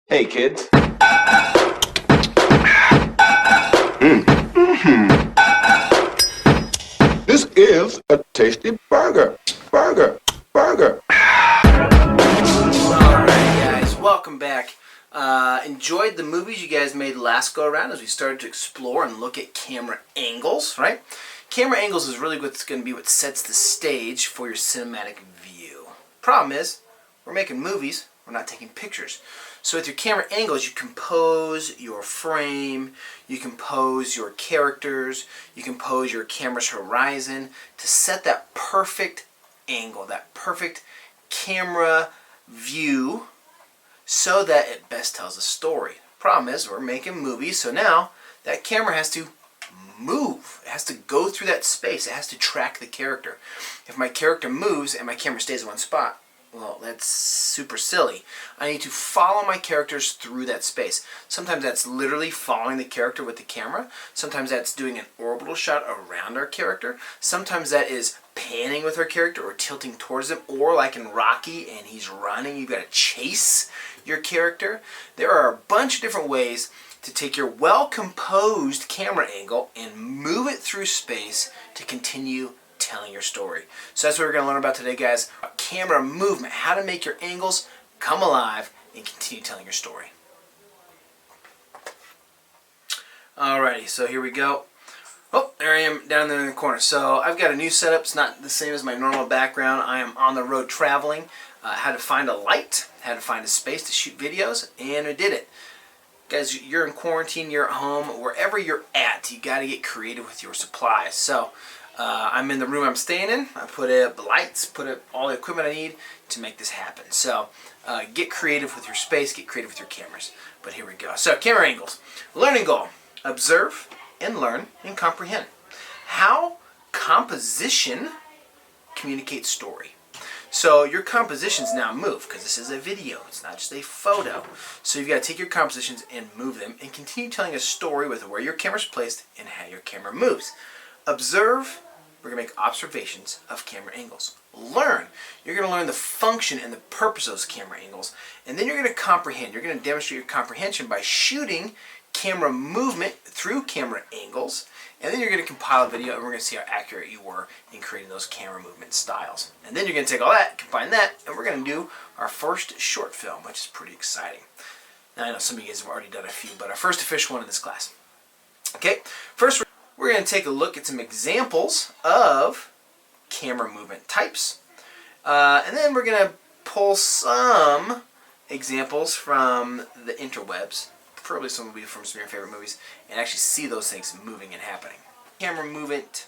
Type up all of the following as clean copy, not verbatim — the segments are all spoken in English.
Hey, kids. This is a tasty burger. Burger. Alright guys, welcome back. Enjoyed the movies you guys made last go around as we started to explore and look at camera angles, right? Camera angles is really what's going to be what sets the stage for your cinematic view. Problem is, we're making movies, we're not taking pictures. So with your camera angles, you compose your frame, you compose your characters, you compose your camera's horizon to set that perfect angle, that perfect camera view so that it best tells a story. Problem is, we're making movies, so now that camera has to move. It has to go through that space. It has to track the character. If my character moves and my camera stays in one spot, well, that's super silly. I need to follow my characters through that space. Sometimes that's literally following the character with the camera. Sometimes that's doing an orbital shot around our character. Sometimes that is panning with our character or tilting towards them. Or like in Rocky and he's running, you've got to chase your character. There are a bunch of different ways to take your well-composed camera angle and move it through space to continue telling your story. So that's what we're going to learn about today, guys. Camera movement, how to make your angles come alive and continue telling your story. Alrighty, so here we go. Oh, there I am down there in the corner. So I've got a new setup. It's not the same as my normal background. I am on the road traveling. Had to find a light, had to find a space to shoot videos, and I did it. Guys, you're in quarantine, you're at home, wherever you're at, you got to get creative with your supplies. So I'm in the room I'm staying in. I put up the lights, put up all the equipment I need to make this happen. So get creative with your space, get creative with your cameras. But here we go. So camera angles. Learning goal. Observe and learn and comprehend. How composition communicates story. So your compositions now move because this is a video. It's not just a photo. So you've got to take your compositions and move them and continue telling a story with where your camera's placed and how your camera moves. Observe. We're going to make observations of camera angles. Learn. You're going to learn the function and the purpose of those camera angles. And then you're going to comprehend. You're going to demonstrate your comprehension by shooting camera movement through camera angles. And then you're going to compile a video and we're going to see how accurate you were in creating those camera movement styles. And then you're going to take all that, combine that, and we're going to do our first short film, which is pretty exciting. Now I know some of you guys have already done a few, but our first official one in this class. Okay, first we're going to take a look at some examples of camera movement types. And then we're going to pull some examples from the interwebs, probably some will be from some of your favorite movies, and actually see those things moving and happening. Camera movement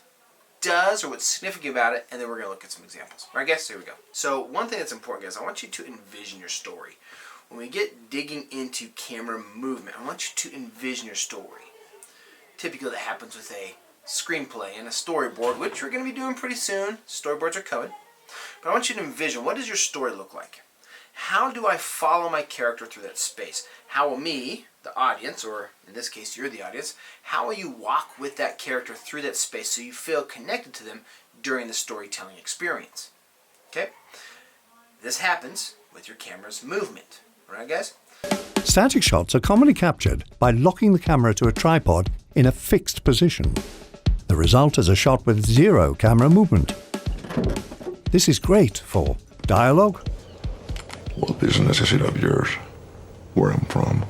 does, or what's significant about it, and then we're going to look at some examples. Alright guys, here we go. So one thing that's important, guys, I want you to envision your story. When we get digging into camera movement, I want you to envision your story. Typically that happens with a screenplay and a storyboard, which we're going to be doing pretty soon. Storyboards are coming. But I want you to envision, what does your story look like? How do I follow my character through that space? How will me, the audience, or in this case you're the audience, how will you walk with that character through that space so you feel connected to them during the storytelling experience? Okay? This happens with your camera's movement. Alright guys? Static shots are commonly captured by locking the camera to a tripod in a fixed position. The result is a shot with zero camera movement. This is great for dialogue. What business is it of yours? Where I'm from?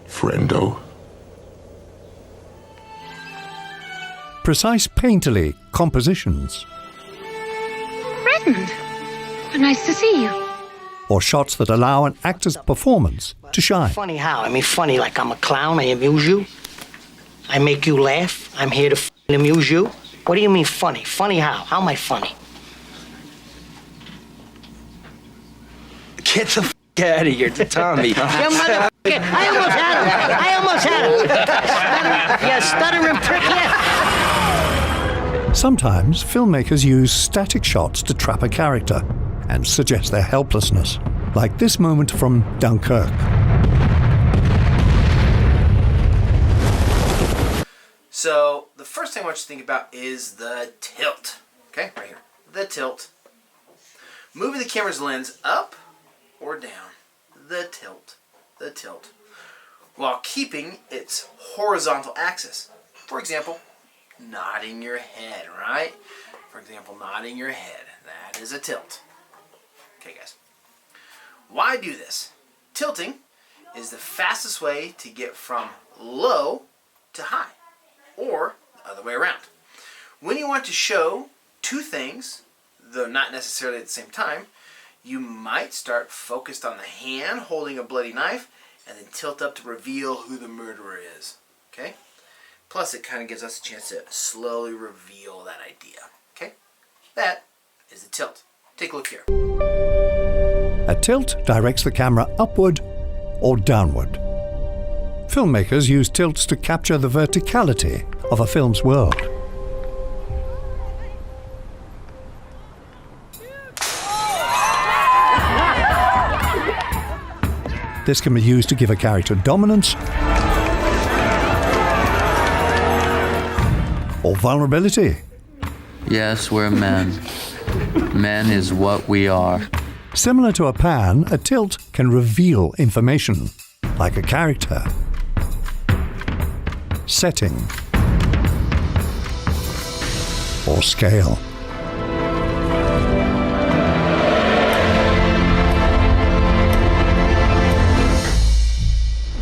Friendo. Precise painterly compositions. Redmond, nice to see you. Or shots that allow an actor's performance to shine. Funny how? I mean, funny like I'm a clown, I amuse you. I make you laugh. I'm here to amuse you. What do you mean funny? Funny how? How am I funny? Get the out of here, Tommy. You motherfucker! I almost had him! You stuttering prick, yeah. Sometimes filmmakers use static shots to trap a character and suggest their helplessness, like this moment from Dunkirk. So the first thing I want you to think about is the tilt. Okay, right here. The tilt. Moving the camera's lens up or down. the tilt, while keeping its horizontal axis. For example, nodding your head, right? For example, nodding your head. That is a tilt. Okay, guys. Why do this? Tilting is the fastest way to get from low to high, or the other way around. When you want to show two things, though not necessarily at the same time, you might start focused on the hand holding a bloody knife and then tilt up to reveal who the murderer is. Okay? Plus, it kind of gives us a chance to slowly reveal that idea. Okay? That is the tilt. Take a look here. A tilt directs the camera upward or downward. Filmmakers use tilts to capture the verticality of a film's world. This can be used to give a character dominance or vulnerability. Yes, we're men. Men is what we are. Similar to a pan, a tilt can reveal information, like a character, setting, or scale.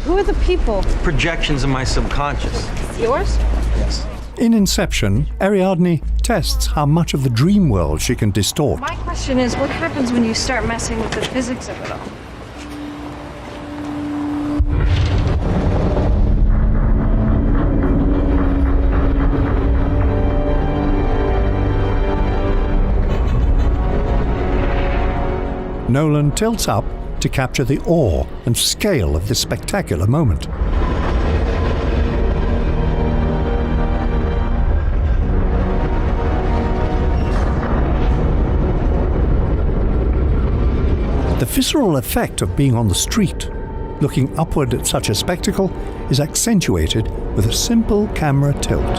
Who are the people? Projections of my subconscious. Yours? Yes. In Inception, Ariadne tests how much of the dream world she can distort. My question is, what happens when you start messing with the physics of it all? Nolan tilts up to capture the awe and scale of this spectacular moment. The visceral effect of being on the street, looking upward at such a spectacle, is accentuated with a simple camera tilt.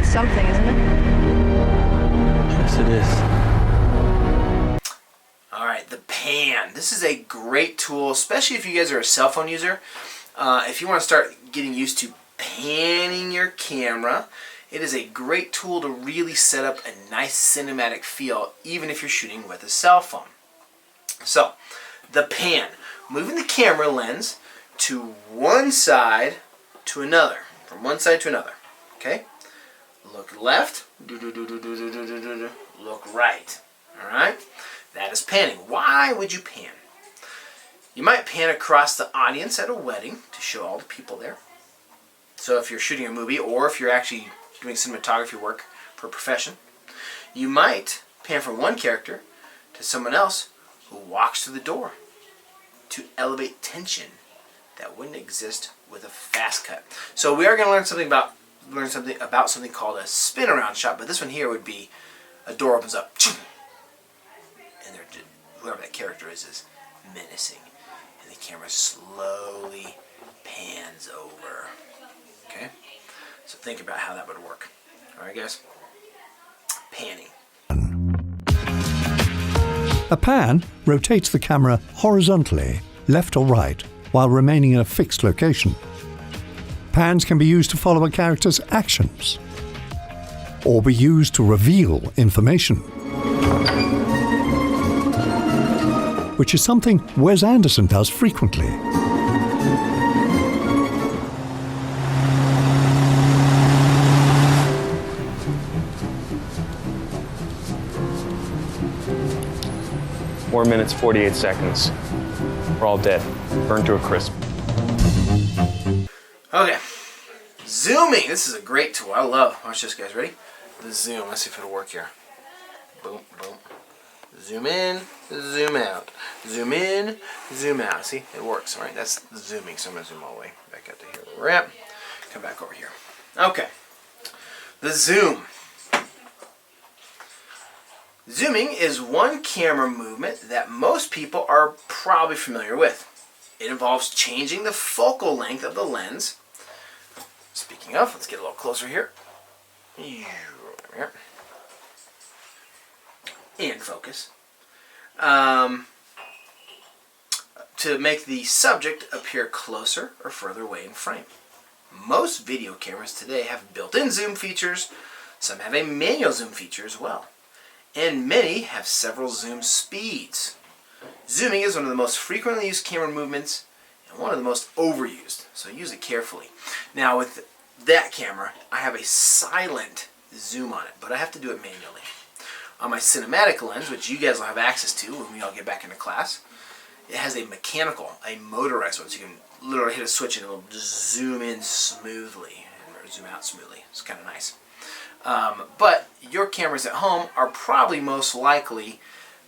Something, isn't it? Yes, it is. All right, the pan. This is a great tool, especially if you guys are a cell phone user. If you want to start getting used to panning your camera, it is a great tool to really set up a nice cinematic feel, even if you're shooting with a cell phone. So, the pan. Moving the camera lens to one side to another. From one side to another. Okay? Look left. Look right. Alright? That is panning. Why would you pan? You might pan across the audience at a wedding to show all the people there. So if you're shooting a movie, or if you're actually doing cinematography work for a profession, you might pan from one character to someone else who walks through the door to elevate tension that wouldn't exist with a fast cut. So we are going to learn something about something called a spin around shot, but this one here would be a door opens up and whoever that character is menacing, and the camera slowly pans over. Okay? So think about how that would work. Alright, guys? Panning. A pan rotates the camera horizontally, left or right, while remaining in a fixed location. Pans can be used to follow a character's actions, or be used to reveal information, which is something Wes Anderson does frequently. Four minutes, 48 seconds. We're all dead. Burned to a crisp. Okay. Zooming. This is a great tool. I love. Watch this, guys. Ready? The zoom. Let's see if it'll work here. Boom, boom. Zoom in, zoom out. Zoom in, zoom out. See? It works, right? That's the zooming. So I'm going to zoom all the way back up to here where we're at. Come back over here. Okay. The zoom. Zooming is one camera movement that most people are probably familiar with. It involves changing the focal length of the lens. Speaking of, let's get a little closer here. and focus, to make the subject appear closer or further away in frame. Most video cameras today have built-in zoom features. Some have a manual zoom feature as well. And many have several zoom speeds. Zooming is one of the most frequently used camera movements and one of the most overused, so use it carefully. Now with that camera, I have a silent zoom on it, but I have to do it manually. On my cinematic lens, which you guys will have access to when we all get back into class, it has a mechanical, a motorized one, so you can literally hit a switch and it'll just zoom in smoothly, or zoom out smoothly. It's kind of nice. But your cameras at home are probably most likely,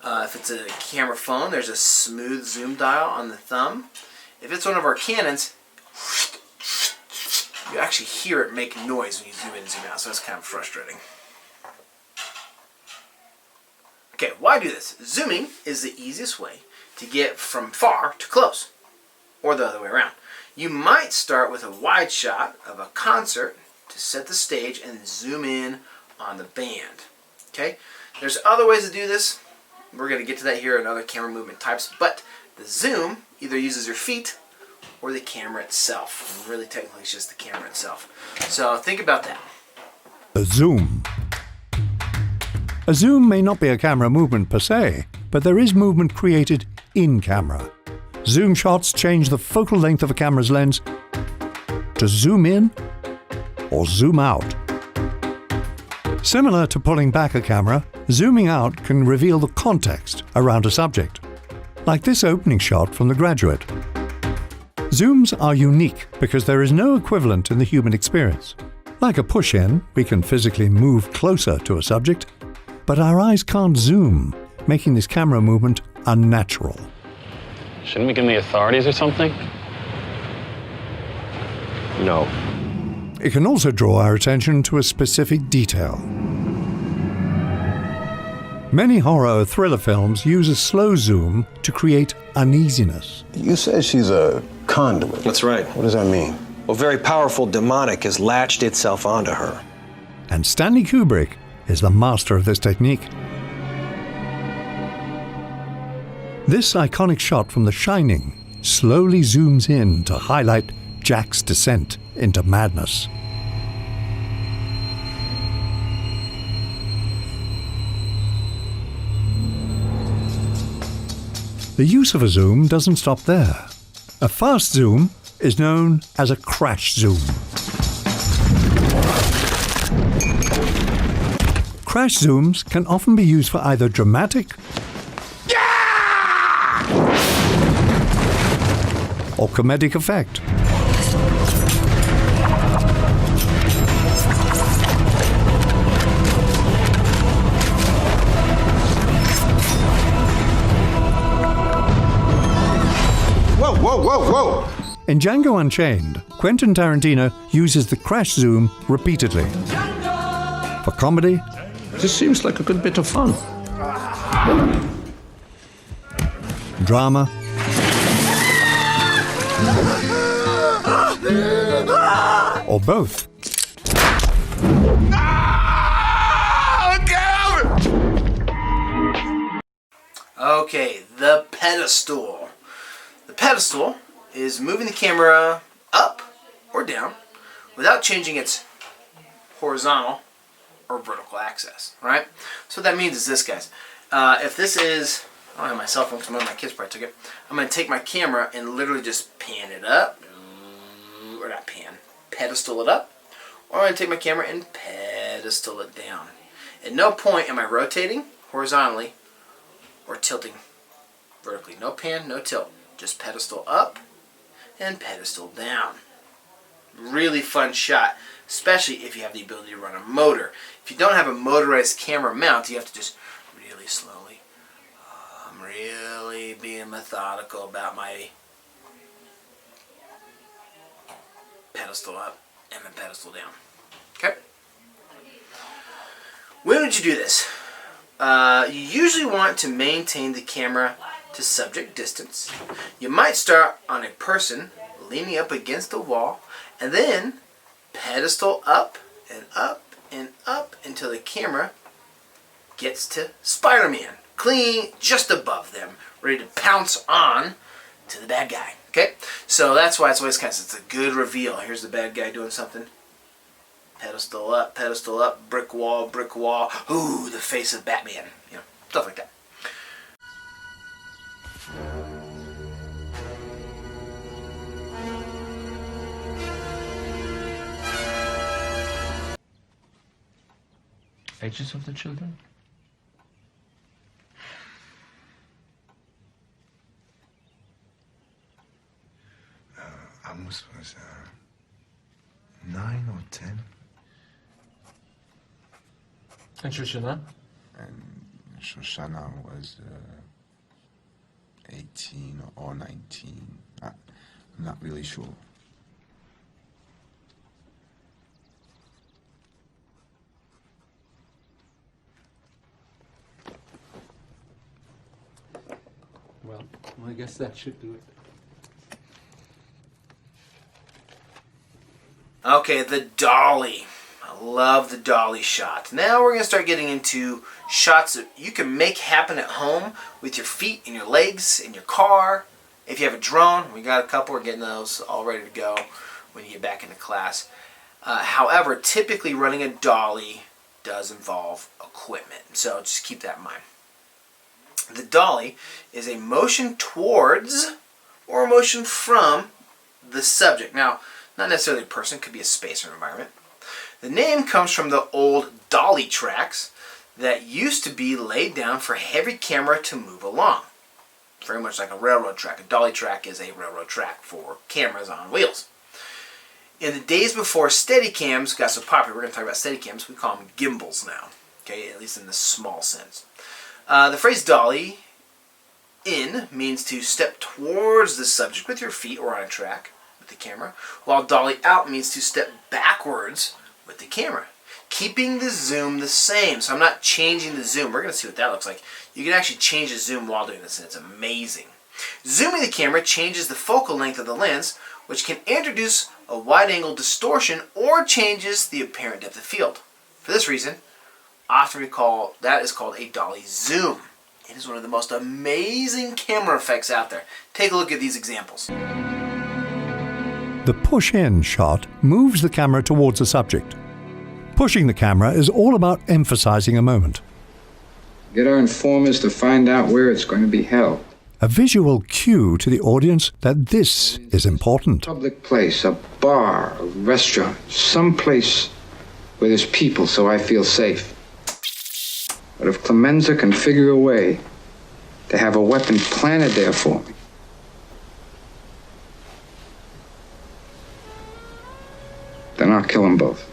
if it's a camera phone, there's a smooth zoom dial on the thumb. If it's one of our Canons, you actually hear it make noise when you zoom in and zoom out, so that's kind of frustrating. Okay, why do this? Zooming is the easiest way to get from far to close, or the other way around. You might start with a wide shot of a concert to set the stage and zoom in on the band. Okay, there's other ways to do this. We're going to get to that here in other camera movement types, but the zoom either uses your feet or the camera itself. And really technically it's just the camera itself. So think about that. A zoom. A zoom may not be a camera movement per se, but there is movement created in camera. Zoom shots change the focal length of a camera's lens to zoom in or zoom out. Similar to pulling back a camera, zooming out can reveal the context around a subject, like this opening shot from The Graduate. Zooms are unique because there is no equivalent in the human experience. Like a push-in, we can physically move closer to a subject, but our eyes can't zoom, making this camera movement unnatural. Shouldn't we get the authorities or something? No. It can also draw our attention to a specific detail. Many horror or thriller films use a slow zoom to create uneasiness. You said she's a conduit. That's right. What does that mean? Well, very powerful demonic has latched itself onto her. And Stanley Kubrick is the master of this technique. This iconic shot from The Shining slowly zooms in to highlight Jack's descent into madness. The use of a zoom doesn't stop there. A fast zoom is known as a crash zoom. Crash zooms can often be used for either dramatic or comedic effect. Whoa, whoa, whoa, whoa! In Django Unchained, Quentin Tarantino uses the crash zoom repeatedly. For comedy, This seems like a good bit of fun. drama, or both. Okay, the pedestal. The pedestal is moving the camera up or down without changing its horizontal or vertical axis, right? So what that means is this, guys. If this is, I don't have my cell phone because one of my kids probably took it. I'm going to take my camera and literally just pan it up, or not pan, pedestal it up, or I'm going to take my camera and pedestal it down. At no point am I rotating horizontally or tilting vertically. No pan, no tilt. Just pedestal up and pedestal down. Really fun shot, especially if you have the ability to run a motor. If you don't have a motorized camera mount, you have to just really slowly. I'm really being methodical about my pedestal up and the pedestal down. Okay? When would you do this? You usually want to maintain the camera to subject distance. You might start on a person leaning up against the wall and then pedestal up and up and up until the camera gets to Spider-Man, clinging just above them, ready to pounce on to the bad guy. Okay? So that's why it's always kind of, it's a good reveal. Here's the bad guy doing something. Pedestal up, brick wall, ooh, the face of Batman. You know, stuff like that. Ages of the children? Amos was 9 or 10. And Shoshana? And Shoshana was 18 or 19. I'm not really sure. Well, I guess that should do it. Okay, the dolly. I love the dolly shot. Now we're going to start getting into shots that you can make happen at home with your feet and your legs in your car. If you have a drone, we got a couple. We're getting those all ready to go when you get back into class. However, typically running a dolly does involve equipment. So just keep that in mind. The dolly is a motion towards or a motion from the subject. Now, not necessarily a person, could be a space or an environment. The name comes from the old dolly tracks that used to be laid down for heavy camera to move along. Very much like a railroad track. A dolly track is a railroad track for cameras on wheels. In the days before Steadicams got so popular, we're going to talk about Steadicams, we call them gimbals now. Okay, at least in the small sense. The phrase dolly in means to step towards the subject with your feet or on a track with the camera, while dolly out means to step backwards with the camera, keeping the zoom the same. So I'm not changing the zoom. We're going to see what that looks like. You can actually change the zoom while doing this, and it's amazing. Zooming the camera changes the focal length of the lens, which can introduce a wide-angle distortion or changes the apparent depth of field. For this reason, often that is called a dolly zoom. It is one of the most amazing camera effects out there. Take a look at these examples. The push-in shot moves the camera towards the subject. Pushing the camera is all about emphasizing a moment. Get our informers to find out where it's going to be held. A visual cue to the audience that this is important. Public place, a bar, a restaurant, some place where there's people so I feel safe. But if Clemenza can figure a way to have a weapon planted there for me, then I'll kill them both.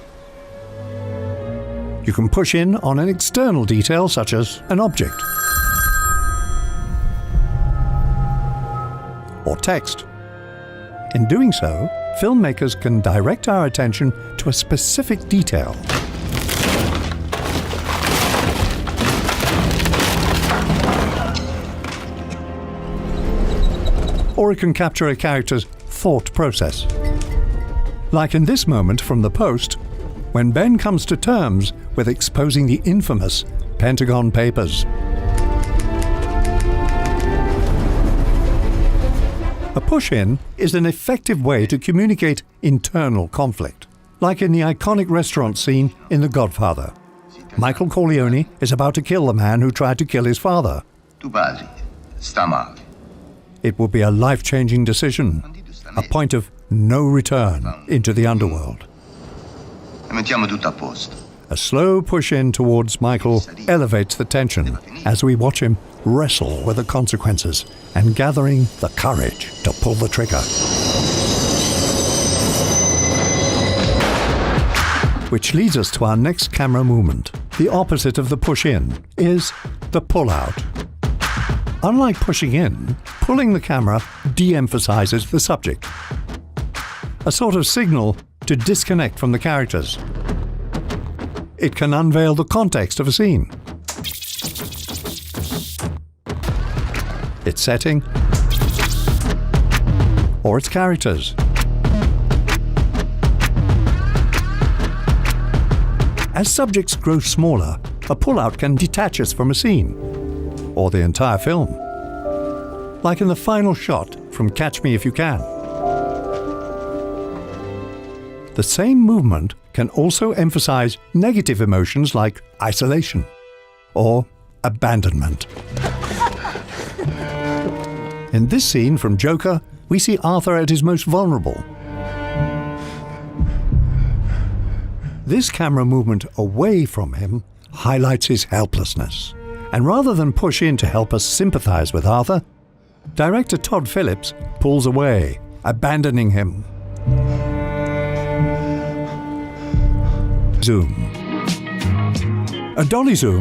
You can push in on an external detail such as an object or text. In doing so, filmmakers can direct our attention to a specific detail. Or it can capture a character's thought process. Like in this moment from The Post, when Ben comes to terms with exposing the infamous Pentagon Papers. A push-in is an effective way to communicate internal conflict, like in the iconic restaurant scene in The Godfather. Michael Corleone is about to kill the man who tried to kill his father. Tu padre sta male. It will be a life-changing decision, a point of no return into the underworld. E mettiamo tutto a posto. A slow push-in towards Michael elevates the tension as we watch him wrestle with the consequences and gathering the courage to pull the trigger. Which leads us to our next camera movement. The opposite of the push-in is the pull-out. Unlike pushing in, pulling the camera de-emphasizes the subject. A sort of signal to disconnect from the characters. It can unveil the context of a scene, its setting, or its characters. As subjects grow smaller, a pull-out can detach us from a scene, or the entire film. Like in the final shot from Catch Me If You Can. The same movement can also emphasize negative emotions like isolation or abandonment. In this scene from Joker, we see Arthur at his most vulnerable. This camera movement away from him highlights his helplessness. And rather than push in to help us sympathize with Arthur, director Todd Phillips pulls away, abandoning him. Zoom. A dolly zoom